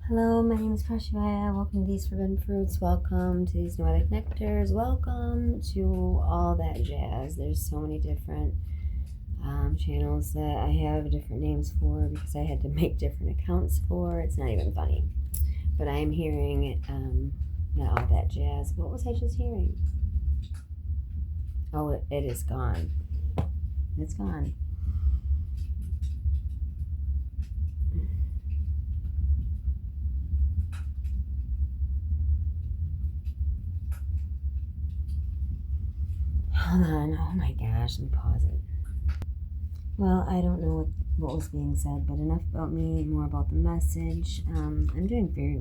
Hello, my name is Kashivaya. Welcome to these forbidden fruits. Welcome to these noetic nectars. Welcome to all that jazz. There's so many different channels that I have different names for because I had to make different accounts for. It's not even funny. But I am hearing not all that jazz. What was I just hearing? Oh, it is gone. It's gone. Hold on. Oh my gosh, let me pause it. Well, I don't know what was being said, but enough about me, more about the message. I'm doing fairy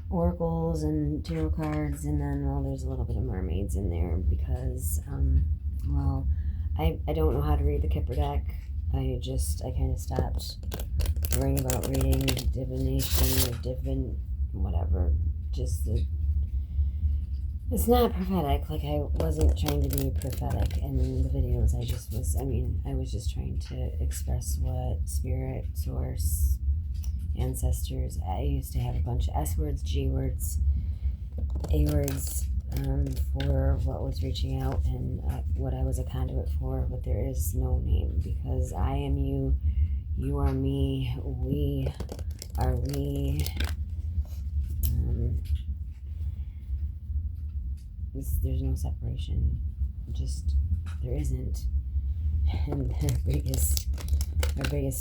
oracles and tarot cards, and then, well, there's a little bit of mermaids in there because, well, I don't know how to read the Kipper deck. I kind of stopped worrying about reading divination or whatever, just it's not prophetic. Like, I wasn't trying to be prophetic in the videos. I was just trying to express what spirit, source, ancestors. I used to have a bunch of S words, G words, A words for what was reaching out and what I was a conduit for, but there is no name because I am you, you are me, we are we. There's no separation, just there isn't. And our biggest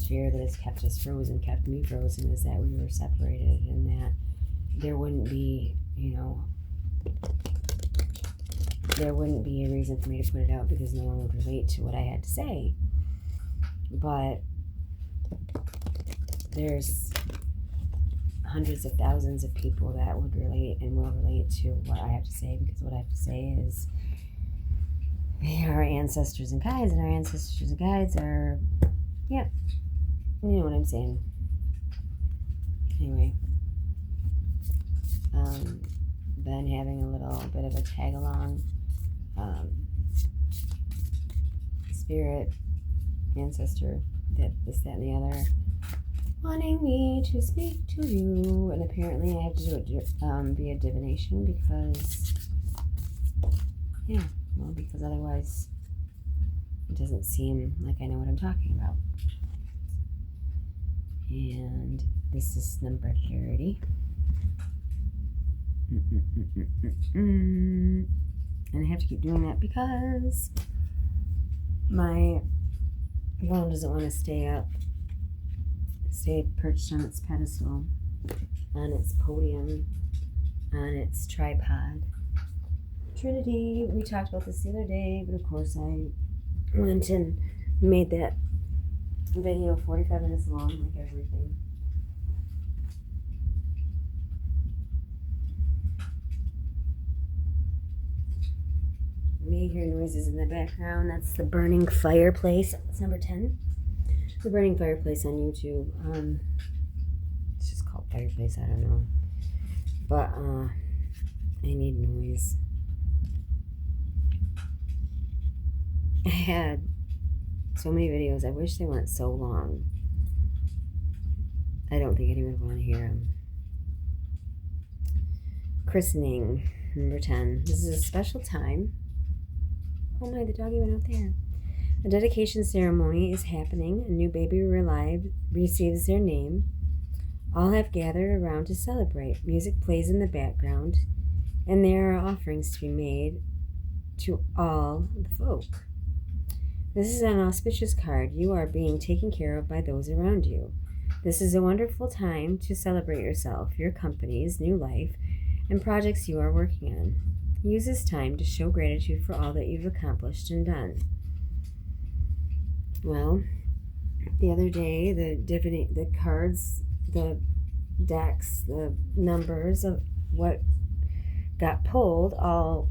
fear that has kept us frozen, kept me frozen, is that we were separated and that there wouldn't be, there wouldn't be a reason for me to put it out because no one would relate to what I had to say. But there's hundreds of thousands of people that would relate and will relate to what I have to say, because what I have to say is they are ancestors and guides, and our ancestors and guides are, yeah, you know what I'm saying. Anyway, been having a little bit of a tag along, spirit, ancestor, this, that, and the other, wanting me to speak to you, and apparently I have to do it via divination because, because otherwise it doesn't seem like I know what I'm talking about. And this is number 30. And I have to keep doing that because my phone doesn't want to stay perched on its pedestal, on its podium, on its tripod. Trinity, we talked about this the other day, but of course I went and made that video 45 minutes long, like everything. You may hear noises in the background. That's the burning fireplace. It's number 10. The burning fireplace on YouTube. It's just called fireplace, I don't know. But I need noise. I had so many videos. I wish they weren't so long. I don't think anyone would want to hear them. Christening, number 10. This is a special time. Oh my, the doggy went out there. A dedication ceremony is happening. A new baby receives their name. All have gathered around to celebrate. Music plays in the background, and there are offerings to be made to all the folk. This is an auspicious card. You are being taken care of by those around you. This is a wonderful time to celebrate yourself, your company's new life, and projects you are working on. Use this time to show gratitude for all that you've accomplished and done. Well, the other day, the cards, the decks, the numbers of what got pulled all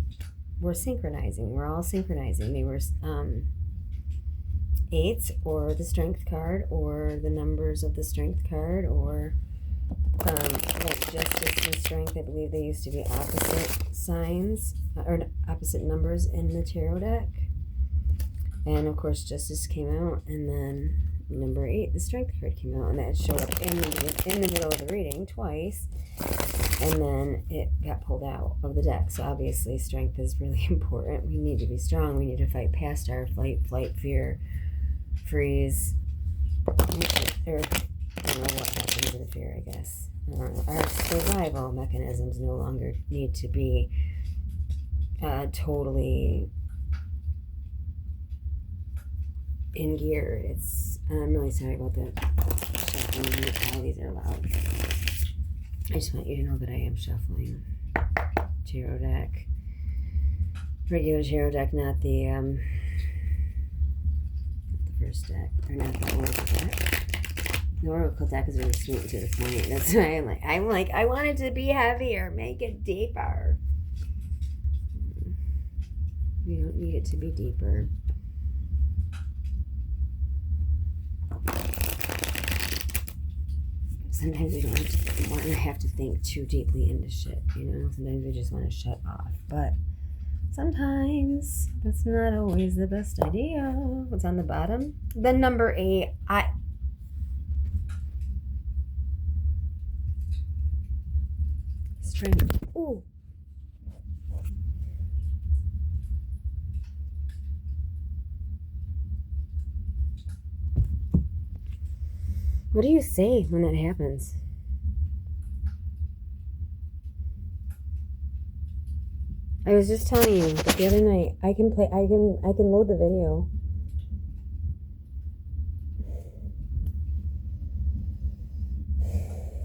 were synchronizing. We're all synchronizing. They were 8s, or the strength card, or the numbers of the strength card, or like justice and strength. I believe they used to be opposite signs or opposite numbers in the tarot deck. And of course, justice came out, and then number 8, the strength card came out, and that showed up in the middle of the reading twice, and then it got pulled out of the deck. So obviously strength is really important. We need to be strong. We need to fight past our flight, fear, freeze, or I don't know what happens in fear, I guess. Our survival mechanisms no longer need to be totally in gear. I'm really sorry about that shuffling. All these are loud. I just want you to know that I am shuffling tarot deck, regular tarot deck, not the first deck, or not the oracle deck. The oracle deck is really sweet and to the point. That's why I'm like I want it to be heavier, make it deeper. We don't need it to be deeper. Sometimes we don't want to have to think too deeply into shit, you know? Sometimes we just want to shut off. But sometimes that's not always the best idea. What's on the bottom? The number 8. Strength. Ooh. What do you say when that happens? I was just telling you that the other night I can load the video.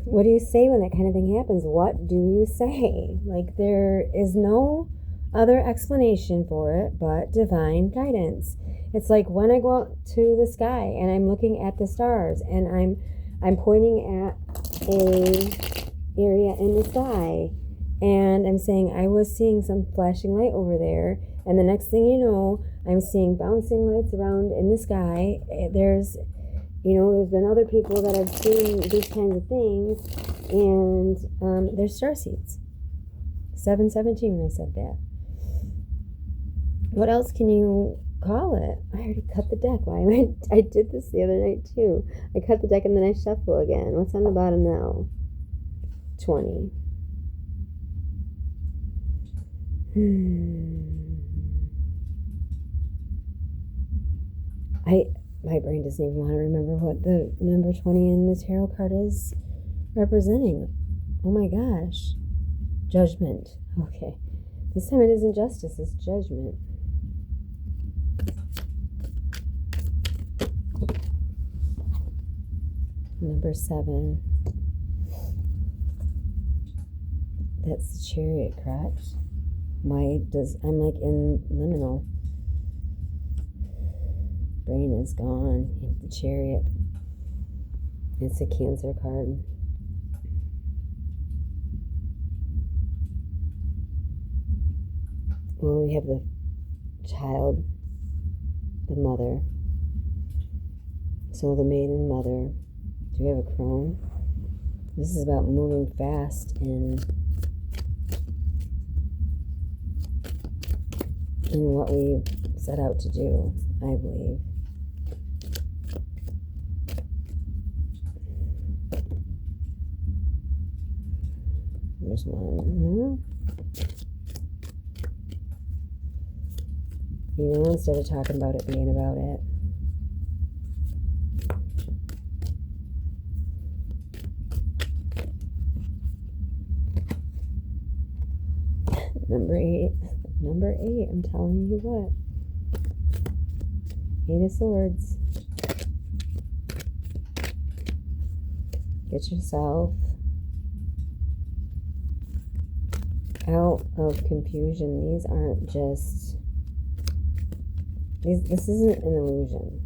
What do you say when that kind of thing happens? What do you say? Like, there is no other explanation for it but divine guidance. It's like when I go out to the sky and I'm looking at the stars and I'm pointing at a area in the sky and I'm saying I was seeing some flashing light over there, and the next thing you know, I'm seeing bouncing lights around in the sky. There's been other people that have seen these kinds of things, and they're starseeds. 717 when I said that. What else can you call it? I already cut the deck. I did this the other night too. I cut the deck and then I shuffle again. What's on the bottom now? 20. My brain doesn't even want to remember what the number 20 in the tarot card is representing. Oh my gosh. Judgment. Okay. This time it isn't justice, it's judgment. Number 7. That's the Chariot, correct? I'm like in liminal. Brain is gone. The Chariot. It's a Cancer card. Well, we have the child, the mother. So the maiden mother. Do we have a crone? This is about moving fast in what we set out to do, I believe. There's one. Instead of talking about it, being about it. Number 8, I'm telling you what. 8 of Swords. Get yourself out of confusion. These aren't just... This isn't an illusion.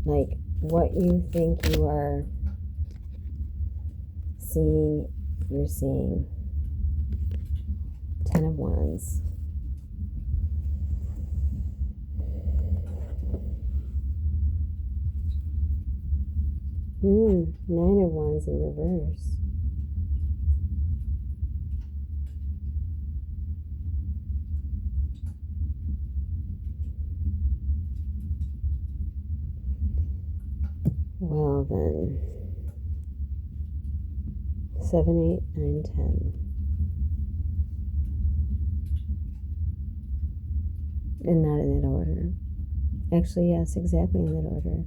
Like, what you think you are seeing, you're seeing. 10 of Wands. Nine of Wands in reverse. Well then, 7, 8, 9, 10. And not in that order. Actually, yes, exactly in that order.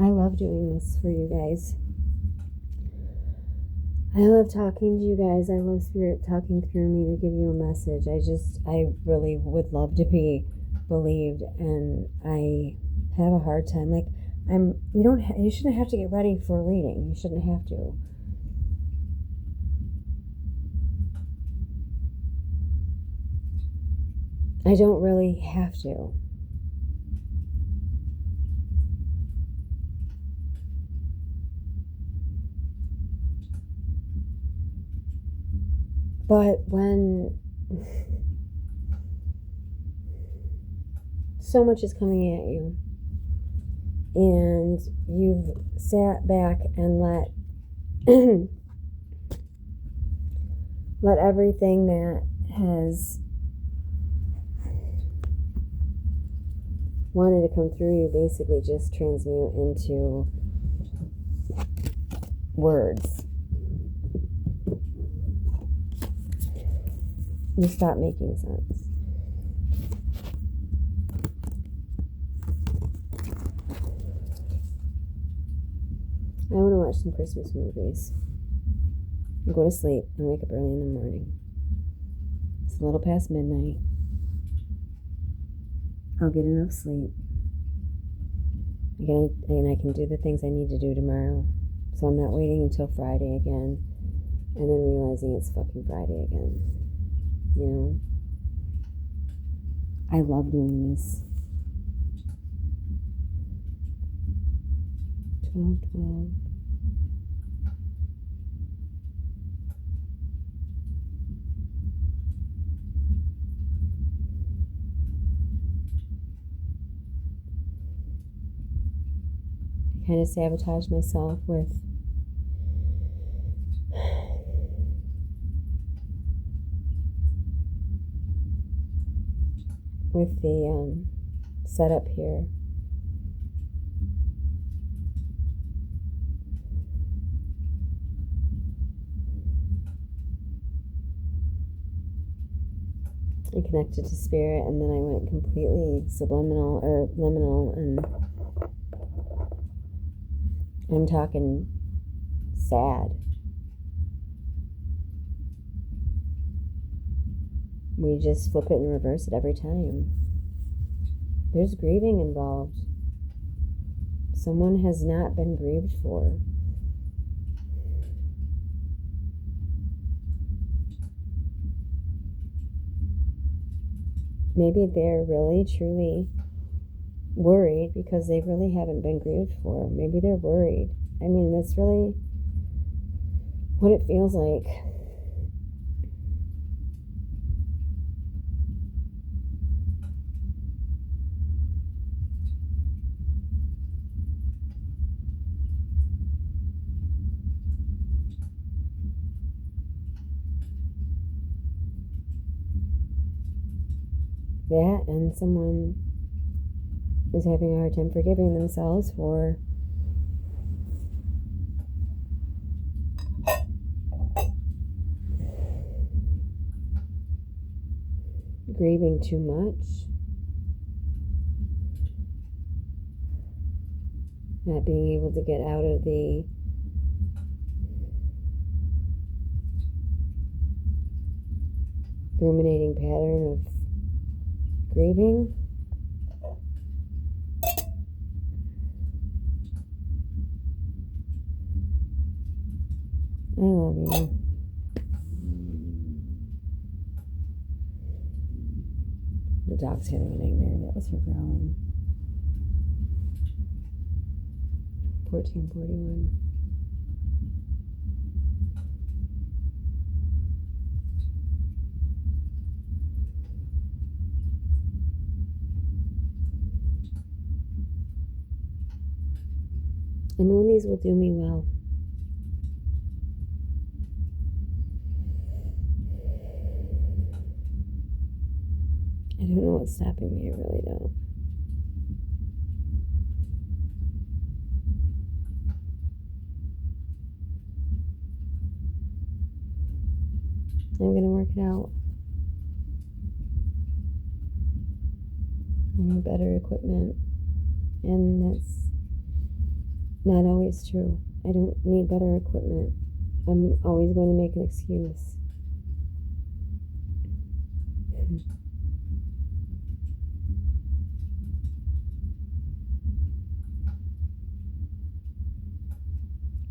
I love doing this for you guys. I love talking to you guys. I love Spirit talking through me to give you a message. I really would love to be believed, and I have a hard time. Like, you shouldn't have to get ready for a reading. You shouldn't have to. I don't really have to. But when so much is coming at you, and you've sat back and let everything that has wanted to come through you basically just transmute into words. You stop making sense. I want to watch some Christmas movies. And go to sleep and wake up early in the morning. It's a little past midnight. I'll get enough sleep. And I can do the things I need to do tomorrow. So I'm not waiting until Friday again and then realizing it's fucking Friday again. You know? I love doing this. 12. I kind of sabotage myself with the setup here. I connected to Spirit, and then I went completely subliminal or liminal, and I'm talking sad. We just flip it and reverse it every time. There's grieving involved. Someone has not been grieved for. Maybe they're really, truly worried because they really haven't been grieved for. Maybe they're worried. I mean, that's really what it feels like. That, and someone is having a hard time forgiving themselves for grieving too much, not being able to get out of the ruminating pattern of grieving. I love you. The dog's having a nightmare. That was her growling. 1441. I know these will do me well. I don't know what's stopping me. I really don't. I'm going to work it out. I need better equipment. And that's not always true. I don't need better equipment. I'm always going to make an excuse.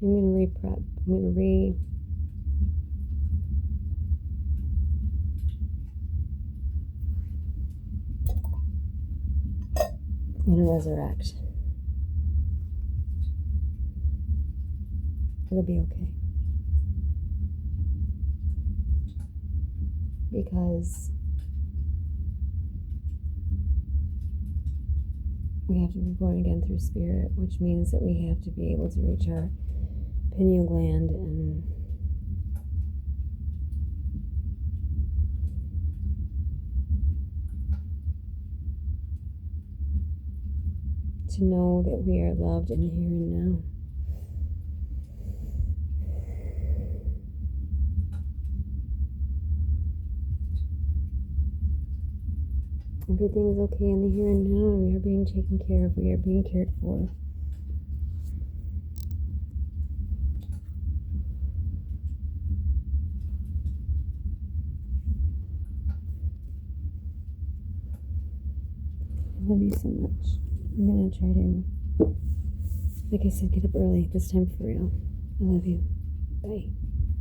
I'm going to re-prep. I'm going to resurrect. It'll be okay. Because we have to be born again through spirit, which means that we have to be able to reach our pineal gland and to know that we are loved in the here and now. Everything is okay in the here and now, and we are being taken care of. We are being cared for. I love you so much. I'm going to try to, like I said, get up early this time for real. I love you. Bye.